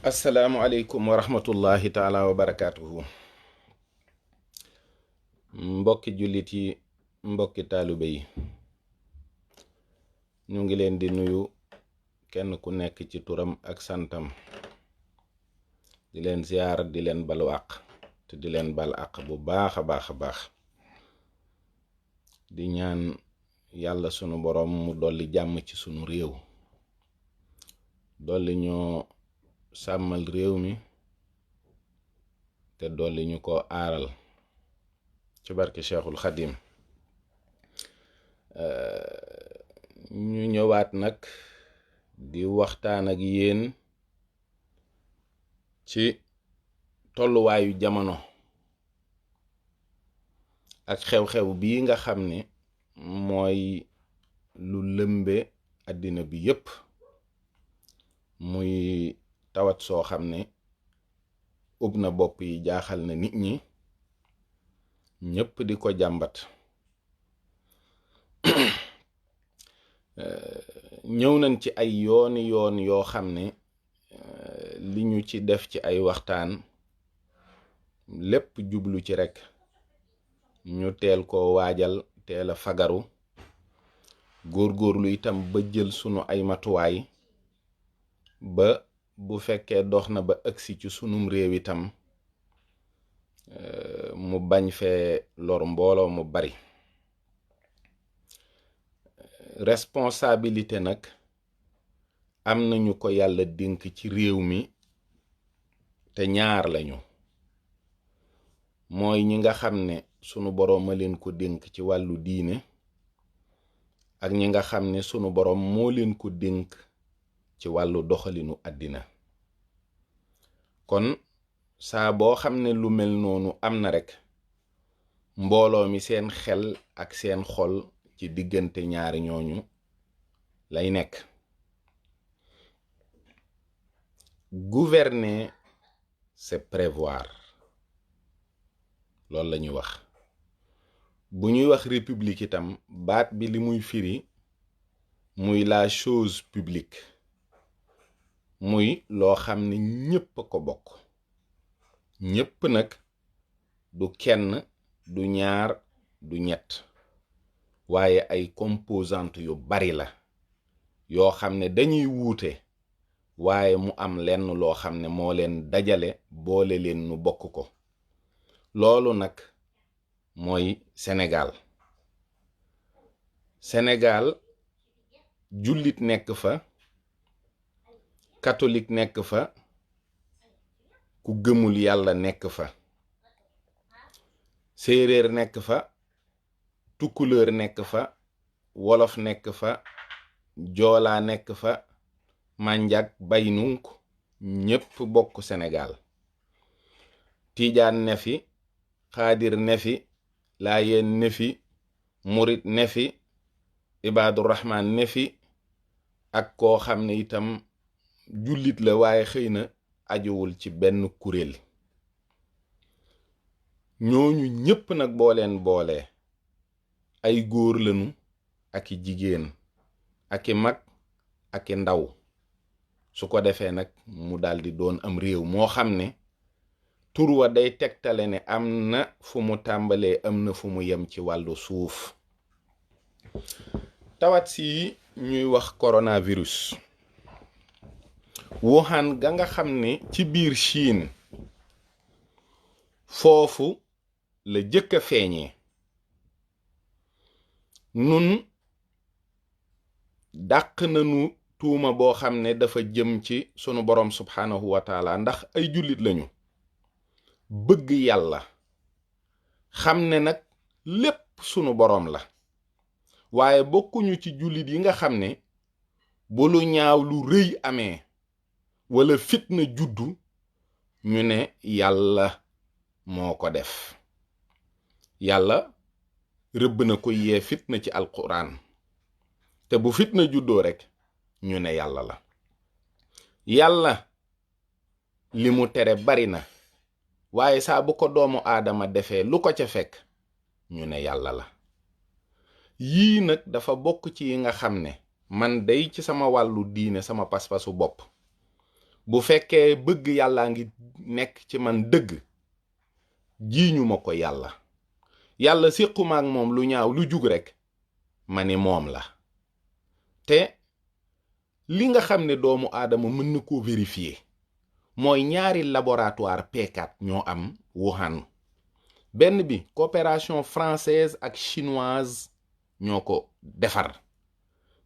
asalaamualeykum wa rahmatullahi taala wa barakaatuhu. mbokki jullit yi, mbokki taalibe yi, ñu ngi leen di nuyu kenn ku nekk ci turam ak santam, di leen ziyaar, di leen balu àq te di leen bal àq bu baax a baax di ñaan yàlla sunu boroom mu dolli jàmm ci sunu réew, dolli ñoo sàmmal réew mi te dolli ñu ko aaral ci barke Cheikhul Xadim. ñu ñëwaat nag di waxtaan ak yéen ci tolluwaayu jamono ak xew-xew bii nga xam ne mooy lu lëmbe àddina bi yépp, muy tawat soo xam ne ub na bopp yi, jaaxal na nit ñi, ñépp di ko jàmbat. ñëw nañ ci ay yoon yoo xam ne li ñu ci def ci ay waxtaan lépp jublu ci rekk ñu teel ko waajal, teel a fagaru, góorgóorlu itam ba jël sunu ay matuwaay ba bu fekkee dox na ba agsi ci sunum réew itam mu bañ fee lor mbooloo mu bari. responsabilité nag am nañu ko yàlla dénk ci réew mi te ñaar lañu, mooy ñi nga xam ne sunu boroom a leen ko dénk ci wàllu diine ak ñi nga xam ne sunu boroom moo leen ko dénk ci wàllu doxalinu àddina. kon saa boo xam ne lu mel noonu am na rekk, mbooloo mi seen xel ak seen xol ci diggante ñaari ñooñu lay nekk. gouverner c'est prévoir, loolu la ñuy wax. bu ñuy wax république itam baat bi li muy firi muy la chose publique, muy loo xam ne ñépp a ko bokk. ñépp nag du kenn, du ñaar, du ñett, waaye ay composantes yu bari la yoo xam ne dañuy wuute, waaye mu am lenn loo xam ne moo leen dajale, boole leen nu bokk ko. loolu nag mooy Sénégal jullit nekk fa, catholique nekk fa, ku gëmul yàlla nekk fa, séeréer nekk fa, tukkuleur nekk fa, wolof nekk fa, joolaa nekk fa, mànjak, baynunk, ñépp bokk Sénégal. tiijaan ne fi, xaadir ne fi, laayeen ne fi, murit ne fi, ibaadu rahmaan ne fi, ak koo xam ne itam jullit la waaye xëy na ajuwul ci benn kuréel. ñooñu ñépp nag boo leen boolee, ay góor lañu ak i jigéen, ak i mag ak i ndaw. su ko defee nag mu daldi doon am réew moo xam ne tur wa day tegtale ne am na fu mu tàmbalee, am na fu mu yem ci wàllu suuf. tawat si ñuy wax coronavirus, Wuhan ga nga xam ne ci biir Chine foofu la jëkk a feeñee, nun dàq nañu tuuma boo xam ne dafa jëm ci sunu boroom subhaanahu wa taala, ndax ay jullit lañu bëgg yàlla, xam ne nag lépp sunu boroom la, waaye bokkuñu ci jullit yi nga xam ne bu lu ñaaw lu rëy amee wala fitna juddu ñu ne yàlla moo ko def. yàlla rëbb na ko yee fitna ci alquran, te bu fitna juddoo rekk ñu ne yàlla la. yàlla li mu tere bari na, waaye saa bu ko doomu aadama defee lu ko ca fekk ñu ne yàlla la. yii nag dafa bokk ci yi nga xam ne man day ci sama wàllu diine, sama pas-pasu bopp, bu fekkee bëgg yàllaa ngi nekk ci man dëgg jiiñu ma ko yàlla séquma ak moom lu ñaaw lu jug rekk ma ni moom la. te li nga xam ne doomu aadama mën na koo vérifier mooy ñaari laboratoire P4 ñoo am Wuhan. benn bi coopération française ak chinoise ñoo ko defar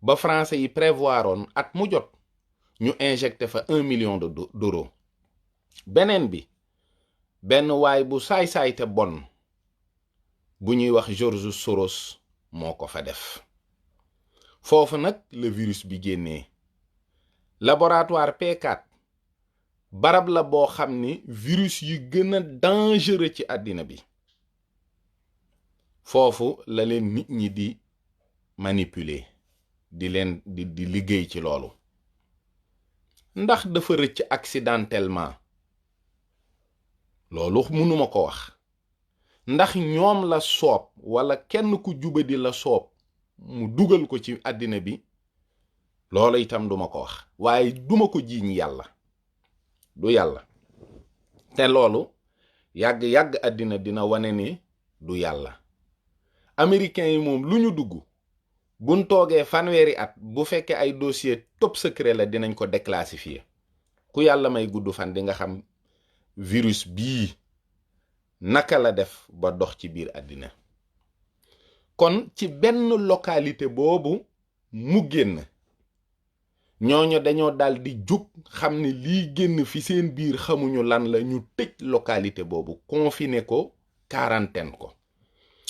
ba français yi prévoiroon at mu jot ñu injecté fa 1 million d'euros. beneen bi benn waay bu saay-saay te bon bu ñuy wax George Soros moo ko fa def. foofu nag le virus bi génnee. laboratoire P4 barab la boo xam ni virus yi gën a dangereux ci àddina bi foofu la leen nit ñi di manipuler di leen di liggéey ci loolu. ndax dafa rëcc accidentellement loolu mënuma ko wax. ndax ñoom la soob wala kenn ku jubadi la soob mu dugal ko ci àddina bi loolu itam duma ko wax. waaye duma ko jiiñ yàlla du yàlla. te loolu yàgg àddina dina wane ni du yàlla. américains yi moom lu ñu dugg buñ toogee fanweeri at bu fekkee ay dossier top secret la dinañ ko déclassifier. ku yàlla may gudd fan di nga xam virus bii naka la def ba dox ci biir àddina. kon ci benn localité boobu mu génn ñooñu dañoo dal di jug xam ne lii génn fi seen biir xamuñu lan la ñu tëj localité boobu confiné ko quarantaine ko.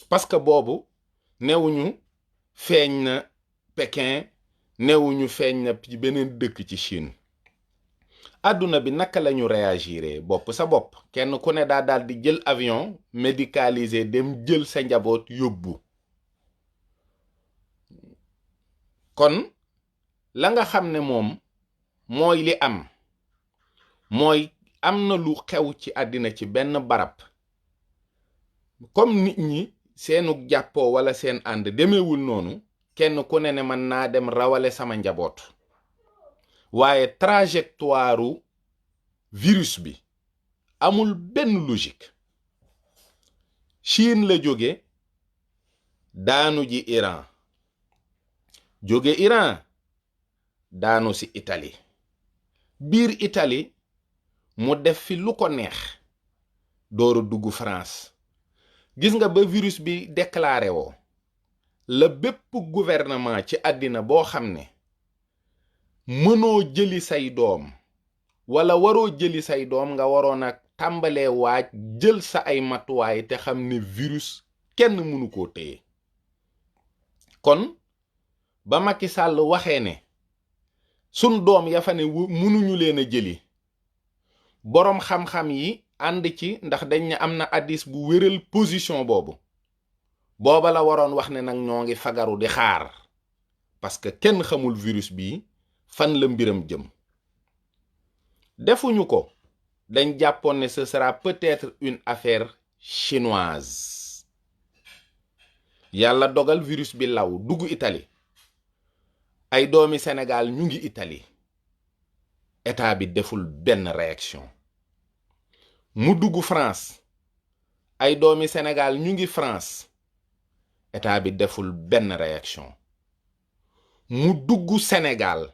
parce que boobu newuñu feeñ na Pékin newuñu feeñ na ci beneen dëkk ci Chine. àdduna bi naka lañu réagiré bopp sa bopp kenn ku ne daa dal di jël avion médicalisé dem jël sa njaboot yóbbu. kon la nga xam ne moom mooy li am mooy am na lu xew ci àddina ci benn barab comme nit ñi seenu jàppoo wala seen ànd demeewul noonu kenn ku ne mën naa dem rawale sama njaboot. waaye trajectoire virus bi amul benn logique. Chine la jóge daanu ji Iran jóge Iran daanu ci Italie biir Italie mu def fi lu ko neex dooru dugg France. gis nga ba virus bi déclaré woo la bépp gouvernement ci àddina boo xam ne mënoo jëli say doom wala waroo jëli say doom nga waroon a tàmbalee waaj jël sa ay matuwaay te xam ne virus kenn mënu koo téye. kon ba Macky Sall waxee ne sun doom ya fa ne mënuñu leen a jëli boroom xam-xam yi ànd ci ndax dañ ne am na hadiis bu wéral position booba la waroon wax ne nag ñoo ngi fagaru di xaar parce que kenn xamul virus bi fan la mbiram jëm. defuñu ko dañ jàppoon ne ce sera peut-être une affaire chinoise. yàlla dogal virus bi law dugg Italie ay doomi Sénégal ñu ngi Italie état bi deful benn réaction. mu dugg France ay doomi Sénégal ñu ngi France état bi deful benn réaction. mu dugg Sénégal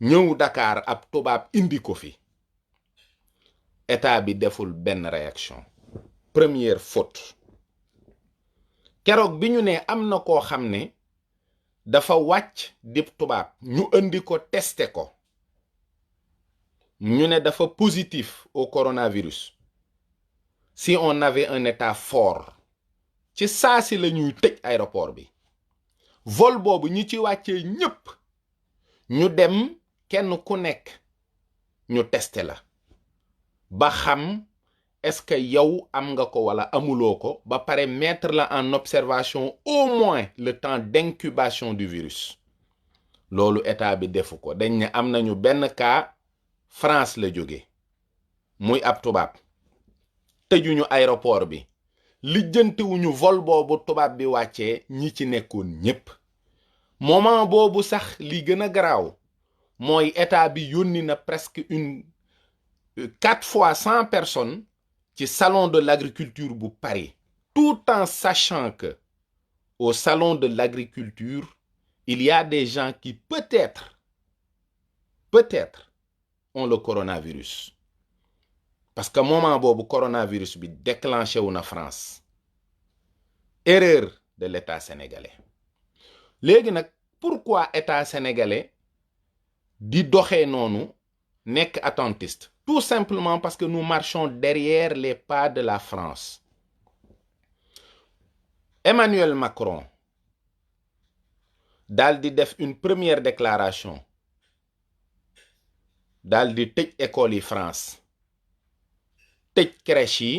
ñëw Dakar ab tubaab indi ko fi état bi deful benn réaction. première faute. keroog bi ñu ne am na koo xam ne dafa wàcc dib tubaab ñu indi ko testé ko ñu ne dafa positif au coronavirus. si on avait un état fort ci saa si la ñuy tëj aéroport bi. vol boobu ñi ci wàccee ñépp ñu dem kenn ku nekk ñu testé la ba xam est-ce que yow am nga ko wala amuloo ko ba pare mettre la en observation au moins le temps d'incubation du virus. loolu état bi defu ko. dañ ne am nañu benn cas France la jóge muy ab tubaab tëjuñu aéroport bi lijjantiwuñu vol boobu tubaab bi wàccee ñi ci nekkoon ñépp. moment boobu sax li gën a garaaw mooy état bi yónni na presque 4 fois 100 personnes ci salon de l'agriculture bu Paris, tout en sachant que au salon de l'agriculture il y a des gens qui peut-être ont le coronavirus, parce que moment boobu coronavirus bi déclenché wu na France. Erreur de l'État sénégalais. léegi nag pourquoi État sénégalais di doxee noonu nekk attentiste? Tout simplement parce que nous marchons derrière les pas de la France. Emmanuel Macron daal di def une première déclaration, daal di tëj école yi France, tëj crèche yi,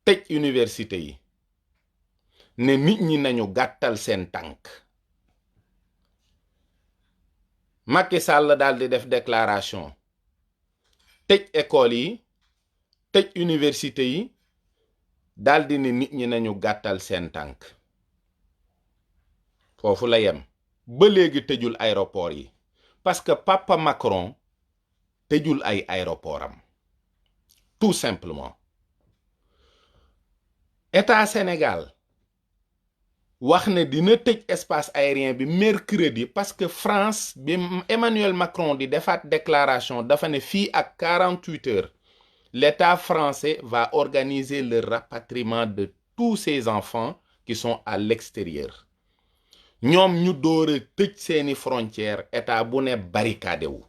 tëj université yi, ne nit ñi nañu gàttal seen tànk. Macky Sall daal di def déclaration, tëj école yi, tëj université yi, daal di ne nit ñi nañu gàttal seen tànk. foofu la yem. ba léegi tëjul aéroport yi, parce que papa Macron tëjul ay aéroport am, tout simplement. État Sénégal wax ne dina tëj espace aérien bi mercredi, parce que France bi Emmanuel Macron di defaat déclaration dafa ne fii ak 48 heures l'État français va organiser le rapatriement de tous ses enfants qui sont à l'extérieur. ñoom ñu doore tëj seeni frontière, état bu ne barricade wu.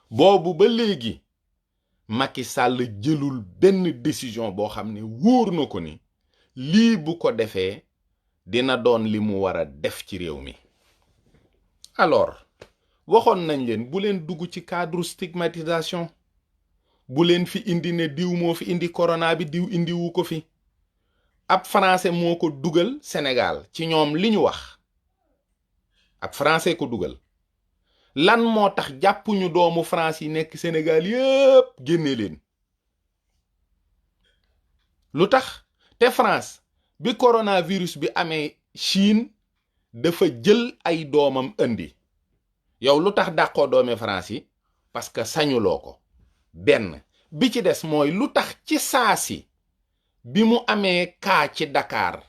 boobu ba léegi Macky Sall jëlul benn décision boo xam ne wóor na ko ni lii bu ko defee dina doon li mu war a def ci réew mi. alors waxoon nañ leen bu leen dugg ci cadre stigmatisation, bu leen fi indi ne diw moo fi indi corona bi, diw indi wu ko fi. ab français moo ko dugal Sénégal, ci ñoom li ñu wax ab français ko dugal. lan moo tax jàppuñu doomu France yi nekk Sénégal yépp génne leen? lu tax? te France bi coronavirus bi amee Chine dafa jël ay doomam indi. yow lu tax dàqoo doomi France yi? parce que sañuloo ko. benn bi ci des mooy lu tax ci saasi bi mu amee kaa ci Dakar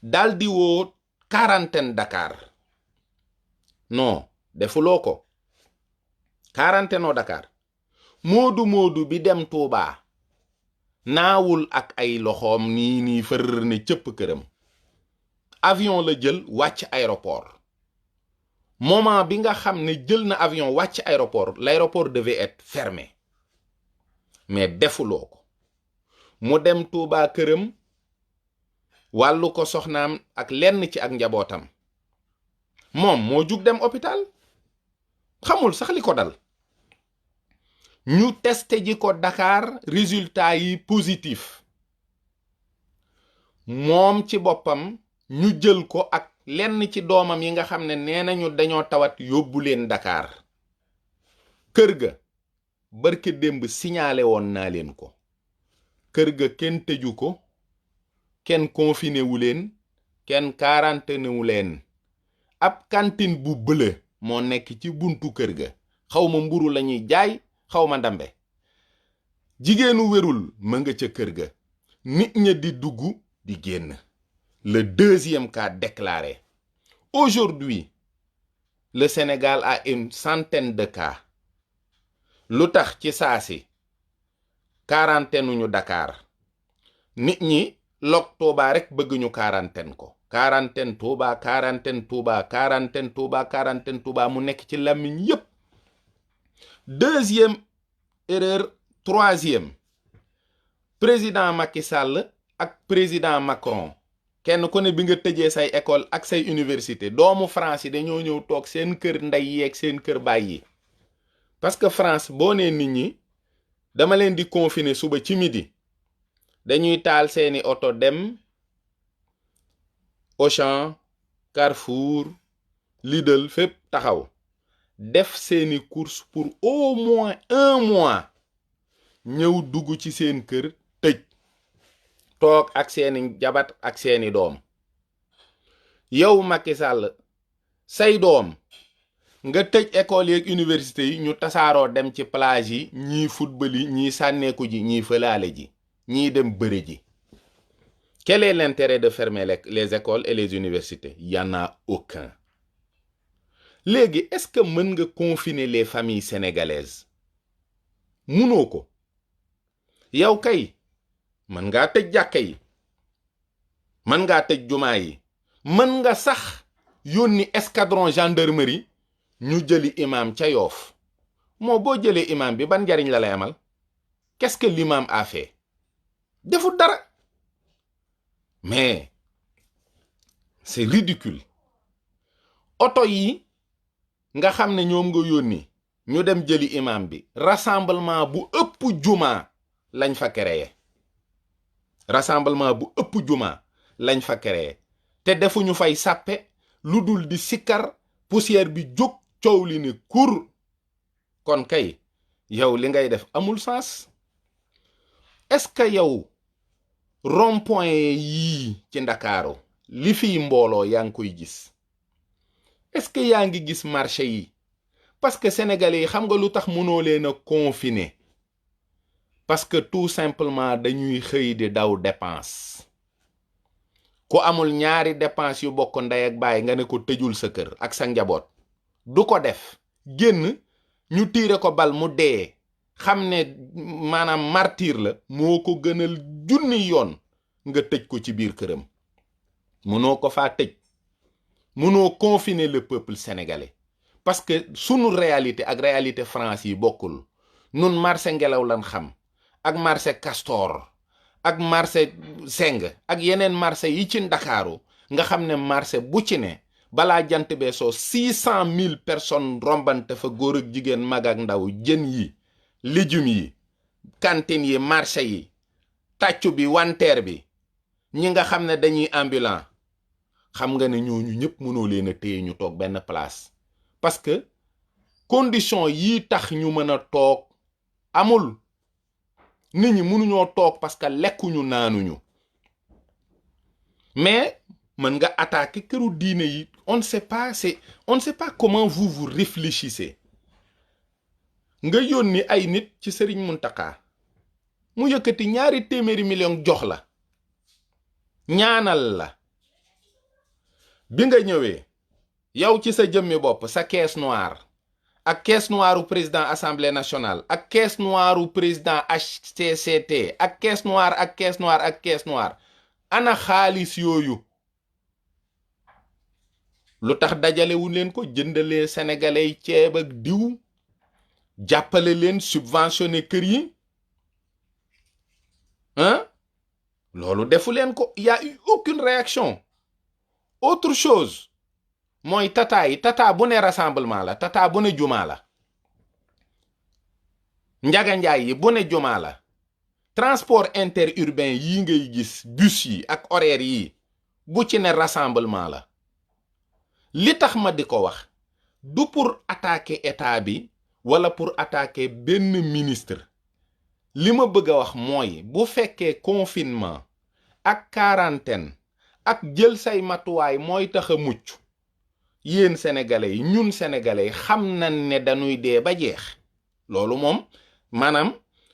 dal di woo quarantaine Dakar? non, defuloo ko. quarantaine Dakar. moodu bi dem Touba naawul ak ay loxoom nii fër ne cëpp këram. avion la jël wàcc aéroport. moment bi nga xam ne jël na avion wàcc aéroport, l'aéroport devait être fermé. mais defuloo ko. mu dem Touba këram wàllu ko soxnaam ak lenn ci ak njabootam. moom moo jug dem hôpital, xamul sax li ko dal. ñu testé ji ko Dakar, résultat yi positif. moom ci boppam ñu jël ko ak lenn ci doomam yi nga xam ne nee nañu dañoo tawat, yóbbu leen Dakar. kër ga barke démb signalé woon naa leen ko. kër ga kenn tëju ko, kenn confiné wu leen, kenn quarantaine wu leen. ab cantine bu bële moo nekk ci buntu kër ga. xawma mburu lañuy jaay, xawma ndambe. jigéenu wérul ma nga ca kër ga. nit ña di dugg di génn. le deuxième cas déclaré. Aujourd'hui, le Sénégal a une centaine de cas. lu tax ci saasi quarantaine ñu Dakar? nit ñi lok Touba rek bëgg ñu quarantaine ko. quarantaine Touba, quarantaine Touba, quarantaine Touba, quarantaine Touba, mu nekk ci làmmiñ yépp. deuxième erreur. troisième, président Macky Sall ak président Macron, kenn ku ne bi nga tëjee say école ak say université, doomu France yi dañoo ñëw toog seen kër ndey yeeg seen kër baay yi. parce que France boo nee nit ñi dama leen di confiner suba ci midi, dañuy taal seeni oto dem Auchan, Carrefour, Lidl, fépp taxaw def seeni course pour au moins 1 mois. ñëw dugg ci seen kër tëj, toog ak seeni jabat ak seeni doom. yow Macky Sall say doom nga tëj école yeeg université yi ñu tasaaroo dem ci plage yi ñii football yi ñii sànneeku ji ñii fëlaale ji ñii dem bëre ji. Quel est l'intérêt de fermer les écoles et les universités? Il y en a aucun. Léegi est-ce que mën nga confiner les familles sénégalaises? Munoo ko. yow kay mën ngaa tëj jàkka yi, mën ngaa tëj jumaa yi, mën nga sax yónni escadron gendarmerie ñu jëli imam ca Yoof. moo boo jëlee imam bi ban njariñ la lay amal? Qu'est-ce que l'imam a fait? defut dara. Mais c'est ridicule. oto yi nga xam ne ñoom nga yónni ñu dem jëli imam bi, rassemblement bu ëpp juma lañ fa créé. rassemblement bu ëpp juma lañ fa créé te defuñu fay sàppe lu dul di sikkar poussière bi jóg coow li ne kur. kon kay yow li ngay def amul sens. est-ce que yow rond-point yii ci Ndakaaru li fiy mbooloo yaa ngi koy gis? est-ce que yaa ngi gis marché yi? parce que sénégalais yi xam nga lu tax mënoo leen a confiner? parce que tout simplement dañuy xëy di daw dépense. ku amul ñaari dépense yu bokk ndey ak baay nga ne ko tëjul sa kër ak sa njaboot du ko def. génn ñu tiire ko bal mu dee xam ne maanaam martyr la moo ko gënal junni yoon nga tëj ko ci biir këram. mënoo ko faa tëj. mënoo confiner le peuple sénégalais parce que sunu réalité ak réalité France yi bokkul. nun marché Ngelaw lan xam ak marché Castor ak marché Seng ak yeneen marché yi ci Ndakaaru nga xam ne marché bu ci ne balaa jant bee soo 600 000 personnes rombante fa, góor ak jigéen mag ak ndaw, jën yi, légumes yi, cantine yi, marché yi, tàccu bi, wanteer bi, ñi nga xam ne dañuy ambulant. xam nga ne ñooñu ñëpp mënoo leen a téye ñu toog benn place parce que condition yi tax ñu mën a toog amul. nit ñi mënuñoo toog parce que lekkuñu naanuñu. mais mën nga attaquer këru diine yi. on ne sait pas comment vous réfléchissez. nga yónni ay nit ci Serigne Mountakha mu yëkkati 200 millions jox la ñaanal la. bi nga ñëwee yow ci sa jëmmi bopp sa caisse noire ak caisse noire u président assemblée nationale ak caisse noire u président HCCT ak caisse noire ak caisse noire ak caisse noire ana xaalis yooyu lu tax dajalewuñ leen ko? jëndalee sénégalais yi ceeb ak diw, jàppale leen, subventionné kër yi loolu defu leen ko. y a eu aucune réaction. autre chose mooy tata yi. tata bu ne rassemblement la, tata bu ne jumaa la, njaga njaay yi bu ne jumaa la, transport interurbain yi ngay gis, bus yi ak horaire yi bu ci ne rassemblement la. li tax ma di ko wax du pour attaquer état bi wala pour attaquer benn ministre. li ma bëgg a wax mooy bu fekkee confinement ak quarantaine ak jël say matuwaay mooy tax a mucc, yéen sénégalais yi, ñun sénégalais yi xam nañ ne dañuy dee ba jeex. loolu moom maanaam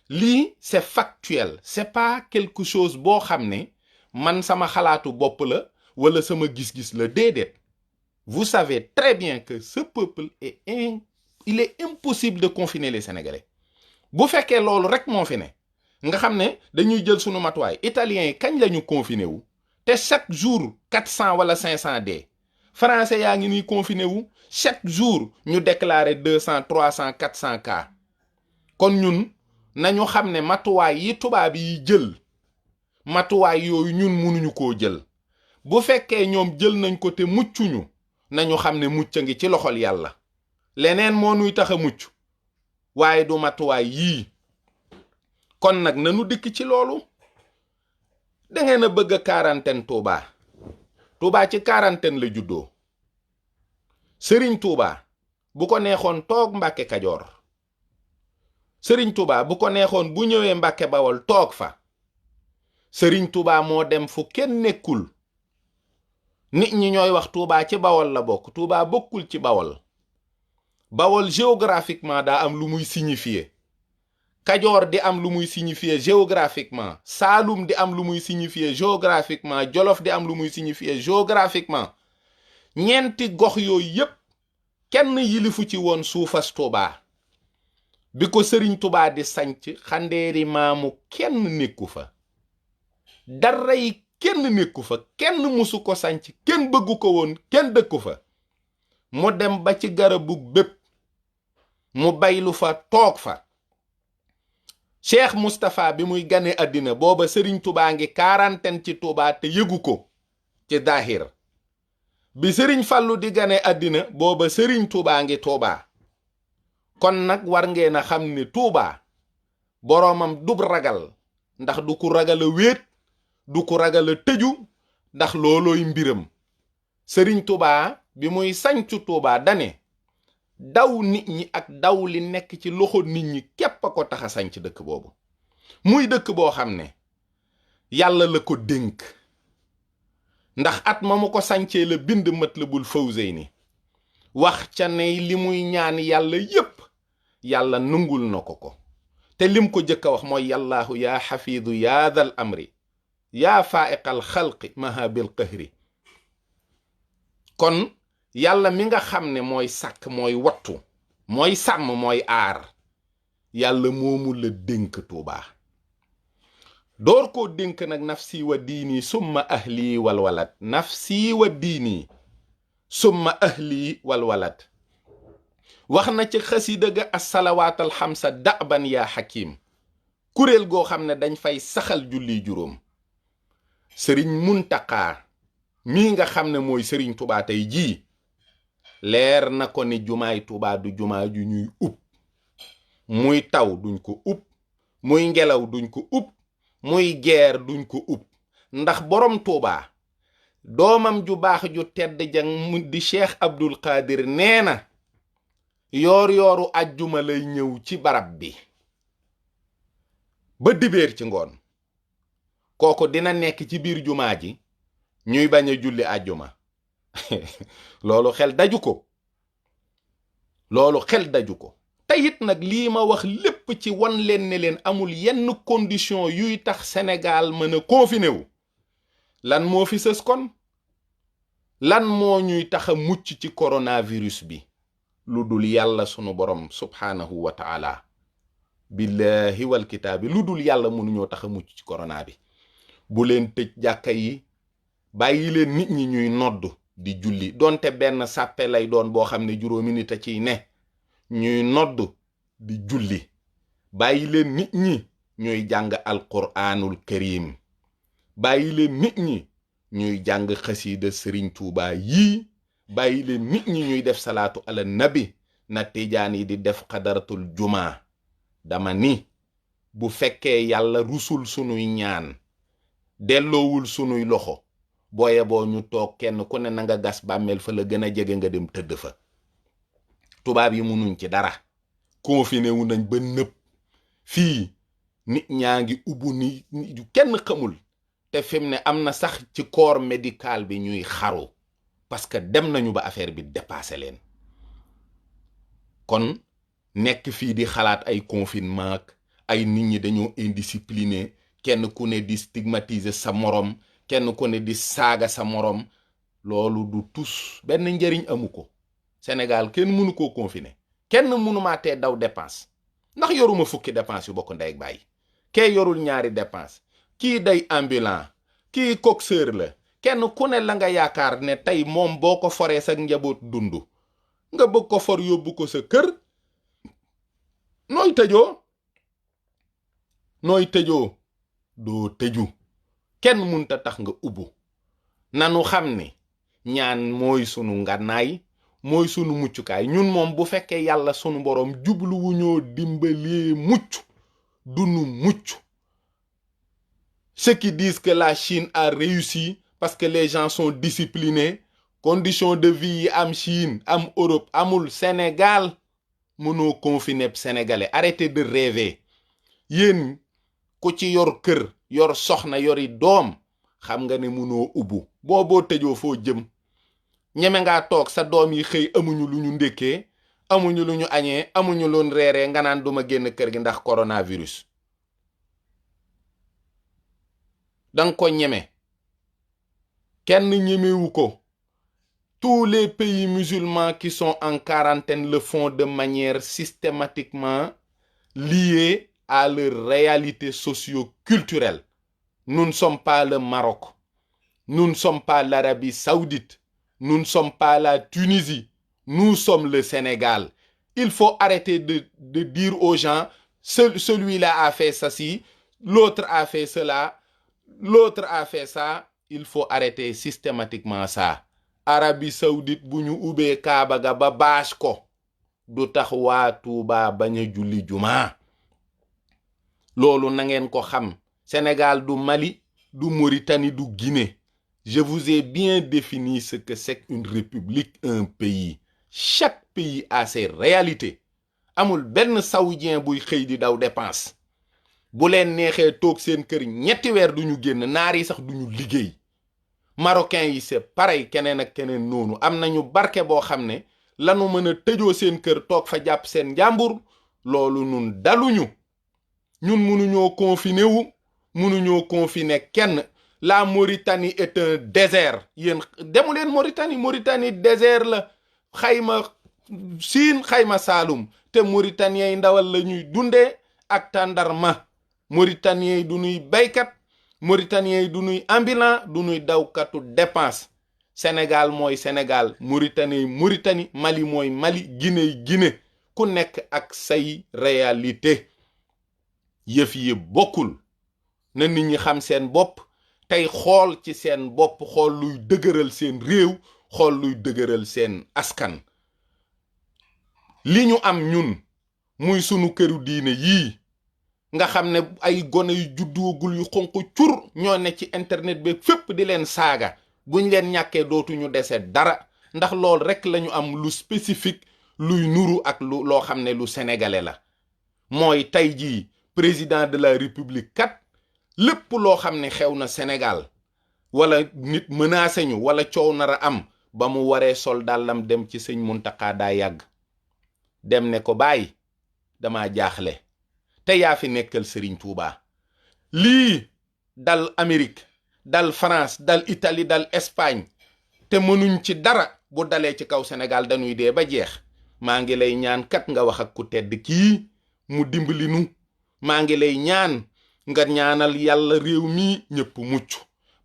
lii c'est factuel. c'est pas quelque chose boo xam ne man sama xalaatu bopp la wala sama gis-gis la. déedéet. vous savez très bien que ce peuple il est impossible de confiner les sénégalais. bu fekkee loolu rek moo fi ne nga xam ne dañuy jël sunu matuwaay. italiens yi kañ lañu confiné wu te chaque jour 400 wala 500 dee. français yaa ngi nii confiné wu chaque jour ñu déclaré 200 300 400 cas. kon ñun nañu xam ne matuwaay yi tubaab yi jël, matuwaay yooyu ñun mënuñu koo jël. bu fekkee ñoom jël nañ ko te muccuñu, nañu xam ne mucc a ngi ci loxol yàlla. leneen moo nuy tax a mucc waaye du matuwaay yii. kon nag nanu dikk ci loolu. da ngeen a bëgg a quarantaine Touba. Touba ci quarantaine la juddoo. Serigne Touba bu ko neexoon toog Mbàkke Kajoor. Serigne Touba bu ko neexoon bu ñëwee Mbàkke Bawol toog fa. Serigne Touba moo dem fu kenn nekkul. nit ñi ñooy wax Touba ci Bawol la bokk. Touba bokkul ci Bawol. Bawol géographiquement daa am lu muy signifier. Kajoor di am lu muy signifier géographiquement. Saalum di am lu muy signifier géographiquement. Jolof di am lu muy signifier géographiquement. ñeenti gox yooyu yépp kenn yilifu ci woon suufas Tuubaa. bi ko Sëriñ Tuubaa di sanc xandeeri maamu kenn nekku fa. dara yi kenn nekku fa, kenn musu ko sanc, kenn bëggu ko woon, kenn dëkku fa. mu dem ba ci garabu bépp mu baylu fa toog fa. Cheikh Moustapha bi muy gane àddina booba Sëriñ Tuubaa ngi quarantaine ci Tuubaa te yëgu ko ci daahir. bi Sëriñ Fallu di gane àddina booba Sëriñ Tuubaa ngi Tuubaa. kon nag war ngeen a xam ni Tuubaa boroomam dub ragal, ndax du ku ragal a wéet, du ku ragal a tëju, ndax loolooy mbiram. Sëriñ Tuubaa bi muy sancu Tuubaa dane daw nit ñi ak daw li nekk ci loxo nit ñi képp a ko tax a sanc dëkk boobu. muy dëkk boo xam ne yàlla la ko dénk, ndax at ma mu ko sancee la bind Matlabul Fawzayni wax ca ne li muy ñaan yàlla yépp yàlla nungul na ko te lim ko jëkk a wax mooy yàllaahu yaa xafiidu yaa dal amri yaa faaiqal xalqi maha bil qahri. kon yàlla mi nga xam ne mooy sàkk, mooy wattu, mooy sàmm, mooy aar, yàlla moomu la dénk Tuubaa. door koo dénk nag nafsi wa diini summa ahli walwalad. nafsi wa diini summa ahli walwalad. wax na ci xasida ga assalawaatal xamsa da'ban yaa xakim, kuréel goo xam ne dañ fay saxal julli juróom. sëriñ Muntaqa mii nga xam ne mooy Sëriñ Tuubaa tey jii leer na ko ni jumaay Tuubaa du jumaa ju ñuy ub. muy taw duñ ko ub, muy ngelaw duñ ko ub, muy geer duñ ko ub, ndax borom Tuubaa doomam ju baax ju tedd jang mu di Cheikh Abdul Qadir nee na yoor yooru ajjuma lay ñëw ci barab bi ba dibéer ci ngoon. kooku dina nekk ci biir jumaa ji ñuy bañ a julli ajjuma. loolu xel daju ko, loolu xel daju ko. te it nag lii ma wax lépp ci wan leen ne leen amul yenn condition yuy tax Sénégal mën a confiné wu. lan moo fi sës kon? lan moo ñuy tax a mucc ci coronavirus bi lu dul yàlla sunu borom subhaanahu wa taala. billahi wal kitaabi lu dul yàlla mënuñoo tax a mucc ci corona bi. bu leen tëj jàkka yi, bàyyi leen nit ñi ñuy nodd di julli, donte benn sàppe lay doon boo xam ne juróomi nit a ciy ne, ñuy nodd di julli. bàyyi leen nit ñi ñuy jàng alquraanul karim, bàyyi leen nit ñi ñuy jàng xasiida Sëriñ Tuubaa yii, bàyyi leen nit ñi ñuy def salaatu ala nabi na tijaan yi di def xadaratul jumaa. dama ni bu fekkee yàlla rusul sunuy ñaan, delloowul sunuy loxo, booye boo ñu toog kenn ku ne na nga gas bàmmeel fa la gën a jege nga dem tëdd fa. tubaab yi munuñ ci dara, confiné wu nañ ba nëpp. fii nit ñaa ngi ubbu ni kenn xamul, te fi mu ne am na sax ci corps médical bi ñuy xaru parce que dem nañu ba affaire bi dépassé leen. kon nekk fii di xalaat ay confinement ay nit ñi dañoo indiscipliné, kenn ku ne di stigmatiser sa morom, kenn ku ne di saaga sa morom, loolu du tus, benn njëriñ amu ko. Sénégal kenn mënu koo confiné, kenn mënumaa tee daw dépense, ndax yoruma fukki dépense yu bokk ndey ak baay. kee yorul ñaari dépense, kii day ambulant, kii coxeur la, kenn ku ne la nga yaakaar ne tey moom boo ko foree sa njaboot dund nga bëgg ko for yóbbu ko sa kër. nooy tëjoo doo tëju. kenn munta tax nga ubbu. nanu xam ne ñaan mooy sunu ngànnaay, mooy sunu muccukaay. ñun moom bu fekkee yàlla sunu borom jublu wu ñoo dimbalee mucc dunu mucc. ceux qui disent que la Chine a réussi parce que les gens sont disciplinés, conditions de vie yi am Chine am Europe amul Sénégal. mënoo confiner sénégalais. arrêtez de rêver. yéen ku ci yor kër, yor soxna, yori doom, xam nga ne mënoo ubbu. booboo tëjoo foo jëm. ñeme ngaa toog sa doom yi xëy amuñu lu ñu ndékkee, amuñu lu ñu añee amuñu lu ñu reeree nga naan duma génn kër gi ndax coronavirus danga ko ñeme kenn ñemewu ko. Tous les pays musulmans qui sont en quarantaine le font de manière systématiquement liée à leur réalité socio-culturelle. Nous ne sommes pas le Maroc, nous ne sommes pas l'Arabie Saoudite, nous ne sommes pas la Tunisie, nous sommes le Sénégal. Il faut arrêter de dire aux gens, celui-là a fait ceci, l'autre a fait cela, l'autre a fait ça. Il faut arrêter systématiquement ça. Arabie Saoudite bu ñu ubbee Kaaba ga ba bâche ko du tax waa Tuuba bañ a julli jumaa loolu na ngeen ko xam. Sénégal du Mali du Mauritanie du Guinée. Je vous ai bien défini ce que c'est une république, un pays. Chaque pays a ses réalités. Amul benn saoudien buy xëy di daw dépense bu leen neexee toog seen kër ñetti weer duñu génn naar yi sax duñu liggéey. Marocain yi c'est pareil keneen ak keneen noonu am nañu barke boo xam ne lanu mën a tëjoo seen kër toog fa jàpp seen njàmbur loolu nun daluñu. ñun mënuñoo confiné wu mënuñoo confiné kenn. La Mauritanie est un désert. Yéen demu leen Mauritanie désert la xayma Siin xayma Saalum te Mauritaniens yi ndawal la ñuy dundee ak tàndarma. Mauritaniens yi du ñuy baykat Mauritaniens yi du ñuy ambulant du ñuy dawkatu dépense. Sénégal mooy Sénégal, Mauritanie Mauritanie, Mali mooy Mali, Guinée Guinée. Ku nekk ak say réalité. Yëf yi bokkul na nit ñi xam seen bopp tey xool ci seen bopp xool luy dëgëral seen réew xool luy dëgëral seen askan. Li ñu am ñun muy sunu këru diine yii nga xam ne ay gone yu juddoogul yu xonq cur ñoo ne ci internet bi fépp di leen saaga buñ leen ñàkkee dootuñu dese dara ndax lool rek lañu am lu spécifique luy nuru ak loo xam ne lu sénégalais la. mooy tey jii président de la république kat lépp loo xam ne xew na Sénégal wala nit menacé ñu wala coow nar a am ba mu waree sol dàllam dem ci sëñ Muntaxa daa yàgg dem ne ko bàyyi dama jaaxle te yaa fi nekkal Serigne Touba. lii dal Amérique dal France dal Italie dal Espagne te mënuñ ci dara bu dalee ci kaw Sénégal dañuy dee ba jeex. maa ngi lay ñaan kat nga wax ak ku tedd kii mu dimbali nu. maa ngi lay ñaan nga ñaanal yàlla réew mi ñëpp mucc.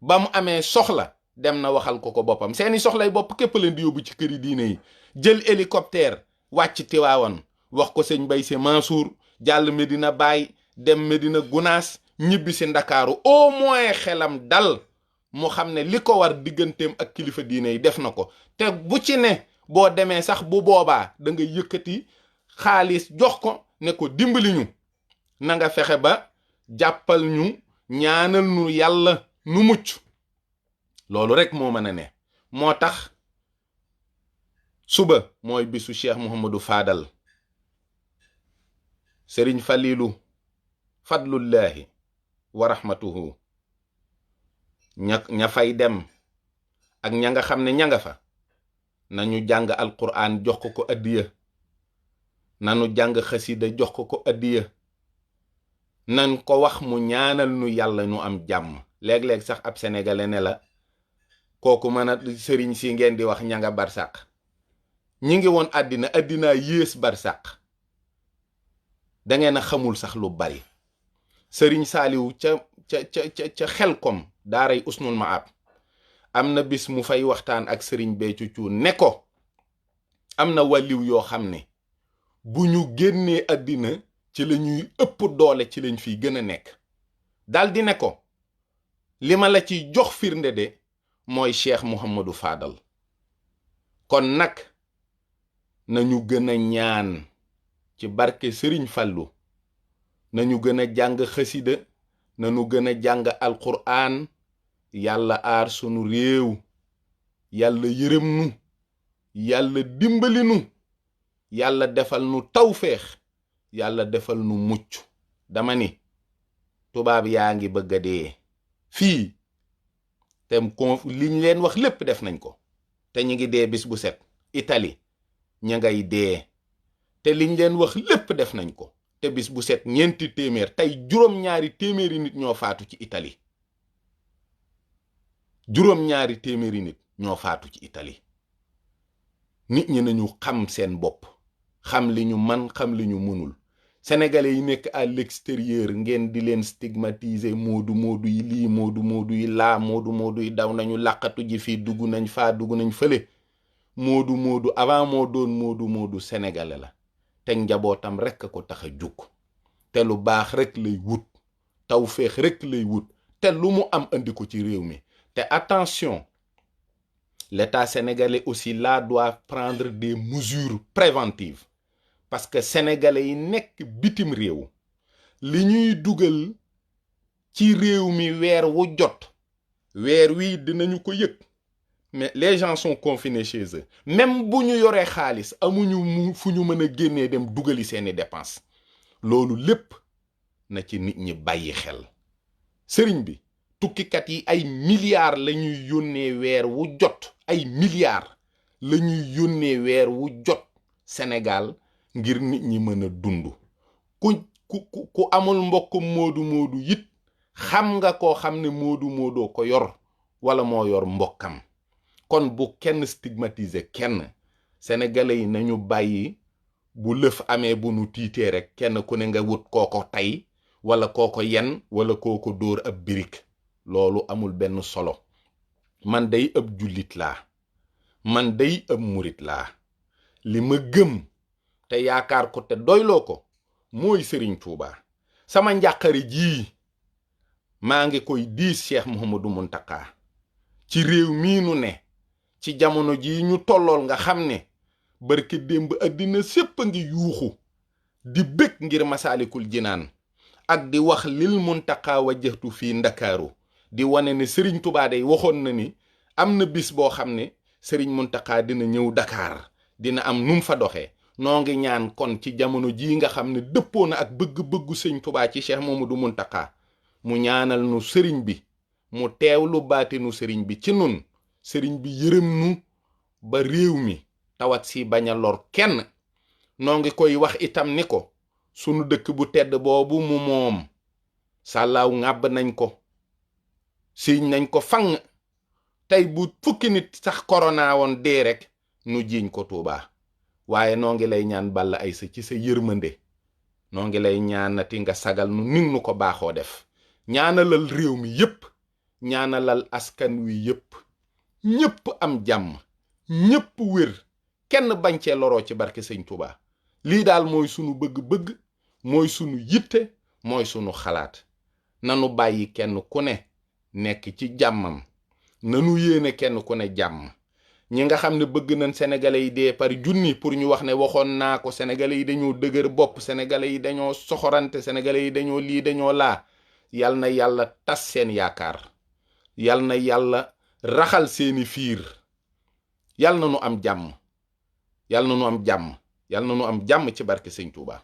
ba mu amee soxla dem na waxal ko boppam seeni soxlay bopp képp leen di yóbbu ci këri diine yi jël hélicoptère wàcc Tiwaawan wax ko sëñ Bay Si Mansour jàll Medina Baay dem Medina Gunaas ñibbi si Ndakaaru au moins xelam dal mu xam ne li ko war digganteem ak kilifa diine yi def na ko. te bu ci ne boo demee sax bu boobaa da nga yëkkati xaalis jox ko ne ko dimbali ñu na nga fexe ba jàppal ñu ñaanal nu yàlla nu mucc. loolu rek moo mën a ne. moo tax suba mooy bisu Cheikh Mouhamadou Fadal Serigne Falilu fadlullahi wa rahmatuhu ña fay dem ak ña nga xam ne ña nga fa nañu jàng alquran jox ko addiya nañu jàng xasida jox ko addiya nañ ko wax mu ñaanal nu yàlla nu am jàmm. léeg-léeg sax ab sénégalais ne la kooku mën a sëriñ si ngeen di wax ña nga barsàq ñi ngi woon àddina yées barsàq da ngeen a xamul sax lu bari. sëriñ Saaliw ca Xelkom daaray Usnul Maab am na bis mu fay waxtaan ak sëriñ Béthio Thioune ne ko am na wàlliw yoo xam ne bu ñu génnee àddina ci la ñuy ëpp doole ci lañ fiy gën a nekk. daldi ne ko li ma la ci jox firnde de mooy Cheikh Mouhamadou Fadal. kon nag nañu gën a ñaan ci barke Sëriñ Fallu nañu gën a jàng xasida nañu gën a jàng alquran yàlla aar sunu réew yàlla yërëm nu yàlla dimbali nu yàlla defal nu tawféex yàlla defal nu mucc. dama ni tubaab yaa ngi bëgg a dee fii te liñ leen wax lépp def nañ ko te ñu ngi dee bis bu set. Italie ña ngay dee te liñ leen wax lépp def nañ ko te bis bu set ñeenti téeméer tey juróom-ñaari téeméeri nit ñoo faatu ci Italie juróom-ñaari téeméeri nit ñoo faatu ci Italie nit ñi nañu xam seen bopp xam li ñu man xam li ñu mënul sénégalais yi nekk à l'extérieur ngeen di leen stigmatiser moodu moodu yi lii moodu moodu yi laa moodu moodu yi daw nañu làqatu ji fii dugg nañ faa dugg nañ fële moodu moodu avant moo doon moodu moodu sénégalais la te njabootam rekk ko tax a jug te lu baax rek lay wut tawféex rek lay wut te lu mu am andi ko ci réew mi te attention l'État sénégalais aussi là doit prendre des mesures préventives parce que sénégalais yi nekk bitim réew li ñuy dugal ci réew mi weer wu jot weer wi dinañu ko yëg mais les gens sont confinés chez eux même bu ñu yoree xaalis amuñu fu ñu mën a génnee dem dugali seeni dépenses loolu lépp na ci nit ñi bàyyi xel sëriñ bi tukkikat yi ay milliards la ñuy yónnee weer wu jot ay milliards la ñuy yónnee weer wu jot Sénégal ngir nit ñi mën a dund ku amul mbokk moodu moodu it xam nga koo xam ne moodu moodoo ko yor wala moo yor mbokkam kon bu kenn stigmatiser kenn sénégalais yi nañu bàyyi bu lëf amee bu nu tiitee rek kenn ku ne nga wut kooko tey wala kooko yen wala kooko dóor ab birik loolu amul benn solo man day ëb jullit laa man day ëb murit laa li ma gëm te yaakaar ko te doyloo ko mooy Serigne Touba sama njàqare jii maa ngi koy diis Cheikh Mouhamadou Mountakha ci réew mii nu ne ci jamono jii ñu tollool nga xam ne barke démb àddina sépp a ngi yuuxu di bëgg ngir Masaalikul Jinaan ak di wax lil Mountakha wajjahtu fii Ndakaaru di wane ne Serigne Touba day waxoon na ni am na bis boo xam ne Serigne Mountakha dina ñëw Dakar dina am num fa doxee noo ngi ñaan kon ci jamono jii nga xam ne dëppoo na ak bëgg-bëggu Serigne Touba ci Cheikh Mamadou Mountakha mu ñaanal nu Serigne bi mu teewlu baatinu Serigne bi ci nun Serigne bi yërëm nu ba réew mi tawat si bañ a lor kenn noo ngi koy wax itam ni ko sunu dëkk bu tedd boobu mu moom sàllaaw ŋàbb nañ ko siiñ nañ ko fang tey bu fukki nit sax korona woon dee rek nu jiiñ ko Tuubaa waaye noo ngi lay ñaan Balla Aysa ci sa yërmande noo ngi lay ñaanati nga sagal nu ning nu ko baaxoo def ñaanalal réew mi yépp ñaanalal askan wi yépp ñépp am jàmm ñépp wér kenn bañ cee loroo ci barke Sëñ Tuubaa lii daal mooy sunu bëgg-bëgg mooy sunu yitte mooy sunu xalaat nanu bàyyi kenn ku ne nekk ci jàmmam nanu yéene kenn ku ne jàmm ñi nga xam ne bëgg nañ sénégalais yi dee par junni pour ñu wax ne waxoon naa ko sénégalais yi dañoo dëgër bopp sénégalais yi dañoo soxorante sénégalais yi dañoo lii dañoo laa yal na yàlla tas seen yaakaar yal na yàlla raxal seeni fiir yal na nu am jàmm yal na nu am jàmm yal na nu am jàmm ci barke Sëñ Tuubaa